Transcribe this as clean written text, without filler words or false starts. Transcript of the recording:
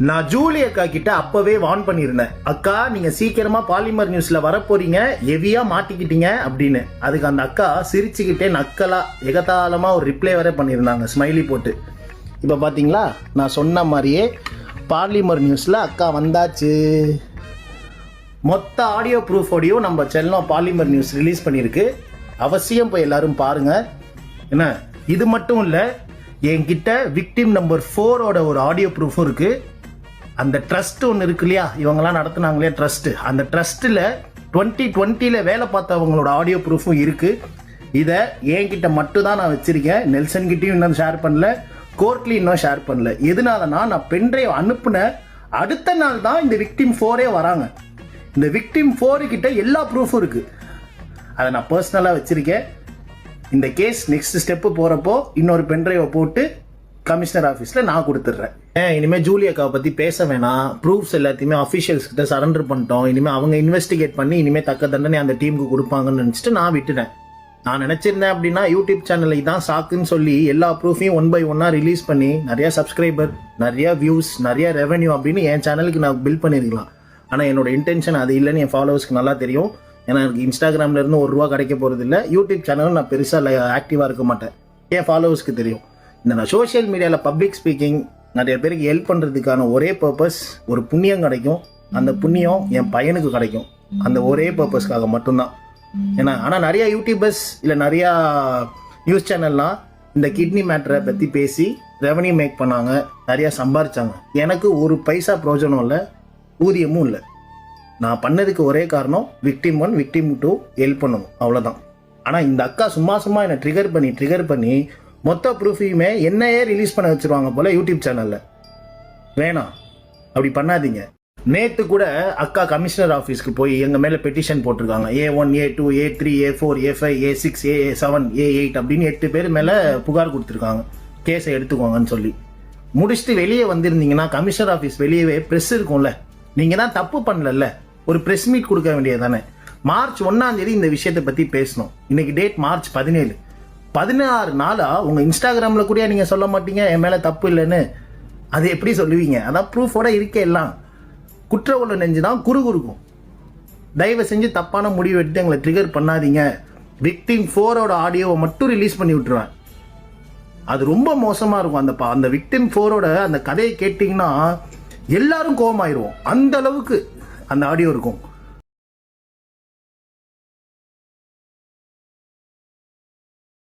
நான் ஜூலி அக்கா கிட்ட அப்பவே வார்ன் பண்ணியிருந்தேன், அக்கா நீங்க சீக்கிரமா பாலிமர் நியூஸ்ல வரப்போறீங்க, ஹெவியா மாட்டிக்கிட்டீங்க அப்படின்னு. அதுக்கு அந்த அக்கா சிரிச்சுக்கிட்டே நக்கலா எகத்தாளமா ஒரு ரிப்ளை வர பண்ணியிருந்தாங்க, ஸ்மைலி போட்டு. இப்போ பாத்தீங்களா, நான் சொன்ன மாதிரியே பாலிமர் நியூஸ்ல அக்கா வந்தாச்சு. மொத்த ஆடியோ ப்ரூஃபோடையும் நம்ம செல்லம் பாலிமர் நியூஸ் ரிலீஸ் பண்ணியிருக்கு. அவசியம் போய் எல்லாரும் பாருங்க. என்ன இது மட்டும் இல்லை, என்கிட்ட விக்டிம் நம்பர் 4ஓட ஒரு ஆடியோ ப்ரூஃபும் இருக்கு. அந்த ட்ரஸ்ட் ஒன்று இருக்கு இல்லையா, இவங்கெல்லாம் நடத்துனாங்களே ட்ரஸ்ட், அந்த ட்ரஸ்ட்டில் 2020 வேலை பார்த்தவங்களோட ஆடியோ ப்ரூஃபும் இருக்கு. இதை என்கிட்ட மட்டும் தான் நான் வச்சிருக்கேன். நெல்சன் கிட்டையும் இன்னும் ஷேர் பண்ணல, கோர்ட்லையும் இன்னும் ஷேர் பண்ணல. எதனாலனா, நான் பென்ட்ரைவ் அனுப்புன அடுத்த நாள் தான் இந்த விக்டிம் 4ஏ வராங்க. இந்த விக்டிம் 4 கிட்ட எல்லா ப்ரூஃபும் இருக்கு. அதை நான் பர்சனலாக வச்சிருக்கேன். இந்த கேஸ் நெக்ஸ்ட் ஸ்டெப்பு போறப்போ இன்னொரு பென்ட்ரைவை போட்டு கமிஷனர் ஆஃபீஸில் நான் கொடுத்துட்றேன். இனிமேல் ஜூலி அக்காவை பற்றி பேச வேணாம், ப்ரூஃப்ஸ் எல்லாத்தையுமே அஃபிஷியல்ஸ் கிட்ட சரண்டர் பண்ணிட்டோம். இனிமேல் அவங்க இன்வெஸ்டிகேட் பண்ணி இனிமேல் தக்க தண்டனை அந்த டீமுக்கு கொடுப்பாங்கன்னு நினச்சிட்டு நான் விட்டுட்டேன். நான் நினச்சிருந்தேன் அப்படின்னா யூடியூப் சேனலில் இதான் சாக்குன்னு சொல்லி எல்லா ப்ரூஃபையும் 1 by 1 ரிலீஸ் பண்ணி நிறைய சப்ஸ்கிரைபர், நிறைய வியூஸ், நிறைய ரெவன்யூ அப்படின்னு என் சேனலுக்கு நான் பில்ட் பண்ணியிருக்கலாம். ஆனால் என்னோட இன்டென்ஷன் அது இல்லைன்னு என் ஃபாலோவர்ஸ்க்கு நல்லா தெரியும். ஏன்னா எனக்கு இன்ஸ்டாகிராமில் இருந்து ₹1 கிடைக்க போகிறது இல்லை. யூடியூப் சேனலும் நான் பெருசாக ஆக்டிவாக இருக்க மாட்டேன், என் ஃபாலோவர்ஸ்க்கு தெரியும். இந்த நான் சோஷியல் மீடியாவில் பப்ளிக் ஸ்பீக்கிங் நிறைய பேருக்கு ஹெல்ப் பண்ணுறதுக்கான ஒரே பர்பஸ், ஒரு புண்ணியம் கிடைக்கும். அந்த புண்ணியம் என் பையனுக்கு கிடைக்கும். அந்த ஒரே பர்பஸ்க்காக மட்டும்தான். ஏன்னா ஆனால் நிறையா யூடியூபர்ஸ் இல்லை நிறையா நியூஸ் சேனல்லாம் இந்த கிட்னி மேட்டரை பற்றி பேசி ரெவன்யூ மேக் பண்ணாங்க, நிறையா சம்பாரிச்சாங்க. எனக்கு ஒரு பைசா பிரயோஜனம் இல்லை, ஊதியமும் இல்லை. நான் பண்ணதுக்கு ஒரே காரணம் விக்டிம் 1 விக்டிம் 2 ஹெல்ப் பண்ணணும், அவ்வளோதான். ஆனால் இந்த அக்கா சும்மா என்னை ட்ரிகர் பண்ணி மொத்த ப்ரூஃபையுமே என்னையே ரிலீஸ் பண்ண வச்சிருவாங்க போல யூடியூப் சேனலில். வேணாம், அப்படி பண்ணாதீங்க. நேற்று கூட அக்கா கமிஷனர் ஆஃபீஸ்க்கு போய் எங்கள் மேலே பெட்டிஷன் போட்டிருக்காங்க. A1 A2 A3 A4 A5 A6 A7 A8 அப்படின்னு 8 பேர் மேலே புகார் கொடுத்துருக்காங்க, கேஸை எடுத்துக்கோங்கன்னு சொல்லி. முடிச்சுட்டு வெளியே வந்திருந்தீங்கன்னா கமிஷனர் ஆஃபீஸ் வெளியவே ப்ரெஸ் இருக்கும்ல, நீங்கள் தான் தப்பு பண்ணல, ஒரு ப்ரெஸ் மீட் கொடுக்க வேண்டியது தானே. மார்ச் 1 இந்த விஷயத்தை பற்றி பேசணும். இன்னைக்கு டேட் மார்ச் 17. 16 நாளா உங்கள் இன்ஸ்டாகிராமில் கூட நீங்கள் சொல்ல மாட்டீங்க என் மேலே தப்பு இல்லைன்னு. அது எப்படி சொல்லுவீங்க? அதான் ப்ரூஃபோட இருக்கே எல்லாம். குற்ற உள்ள நெஞ்சு தான் குறுகுறுக்கும். தயவு செஞ்சு தப்பான முடிவு எடுத்து எங்களை ட்ரிகர் பண்ணாதீங்க. விக்டிம் 4ஓட ஆடியோவை மட்டும் ரிலீஸ் பண்ணி விட்டுருவேன். அது ரொம்ப மோசமாக இருக்கும். அந்த விக்டிம் 4ஓட அந்த கதையை கேட்டிங்கன்னா எல்லாரும் கோபமாயிருவோம். அந்த அளவுக்கு அந்த ஆடியோ இருக்கும்.